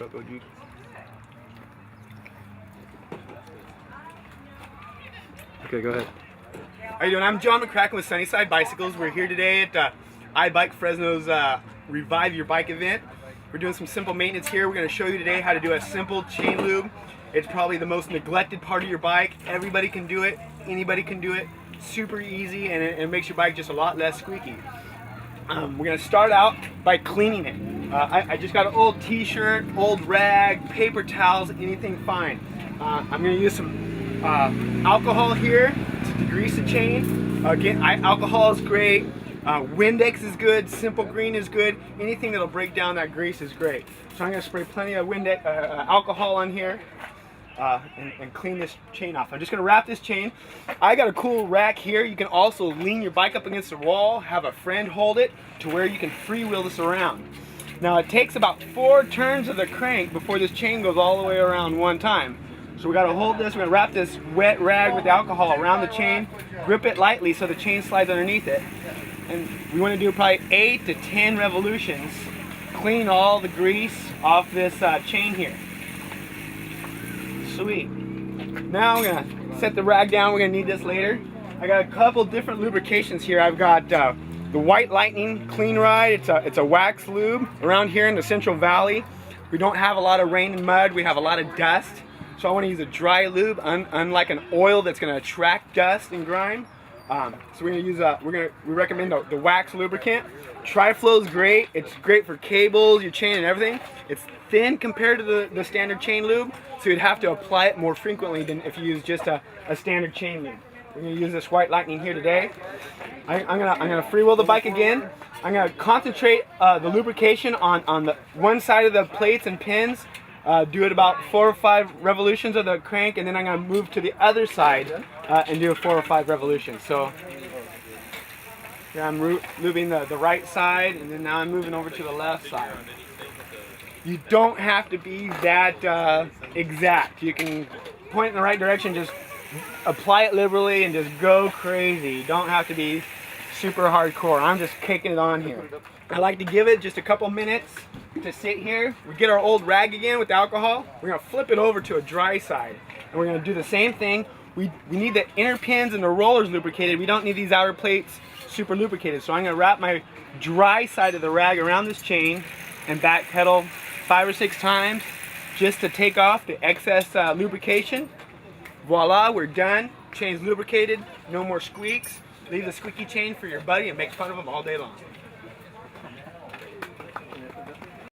Truck go Jeep. Okay, go ahead. How you doing? I'm John McCracken with Sunnyside Bicycles. We're here today at iBike Fresno's Revive Your Bike event. We're doing some simple maintenance here. We're going to show you today how to do a simple chain lube. It's probably the most neglected part of your bike. Everybody can do it. Anybody can do it. Super easy, and it makes your bike just a lot less squeaky. We're going to start out by cleaning it. I just got an old t-shirt, old rag, paper towels, anything fine. I'm going to use some alcohol here to degrease the chain. Again, alcohol is great. Windex is good. Simple Green is good. Anything that'll break down that grease is great. So I'm going to spray plenty of Windex, alcohol on here and clean this chain off. I'm just going to wrap this chain. I got a cool rack here. You can also lean your bike up against the wall, have a friend hold it to where you can freewheel this around. Now it takes about 4 turns of the crank before this chain goes all the way around one time. So we got to hold this, we're going to wrap this wet rag with alcohol around the chain, grip it lightly so the chain slides underneath it. And we want to do probably 8 to 10 revolutions, clean all the grease off this chain here. Sweet. Now we're going to set the rag down, we're going to need this later. I got a couple different lubrications here. I've got the White Lightning Clean Ride. It's a wax lube. Around here in the Central Valley, we don't have a lot of rain and mud, we have a lot of dust. So I want to use a dry lube, unlike an oil that's going to attract dust and grime. So we're going to use we recommend the wax lubricant. Tri-Flow is great. It's great for cables, your chain, and everything. It's thin compared to the standard chain lube, so you'd have to apply it more frequently than if you use just a standard chain lube. We're going to use this White Lightning here today. I'm gonna freewheel the bike again. I'm going to concentrate the lubrication on the one side of the plates and pins. Do it about 4 or 5 revolutions of the crank, and then I'm going to move to the other side and do 4 or 5 revolutions. So here I'm lubing the right side, and then now I'm moving over to the left side. You don't have to be that exact. You can point in the right direction, just apply it liberally and just go crazy. You don't have to be super hardcore. I'm just kicking it on here. I like to give it just a couple minutes to sit here. We get our old rag again with the alcohol. We're going to flip it over to a dry side. And we're going to do the same thing. We need the inner pins and the rollers lubricated. We don't need these outer plates super lubricated. So I'm going to wrap my dry side of the rag around this chain and back pedal 5 or 6 times just to take off the excess lubrication. Voila, we're done. Chain's lubricated, no more squeaks. Leave the squeaky chain for your buddy and make fun of him all day long.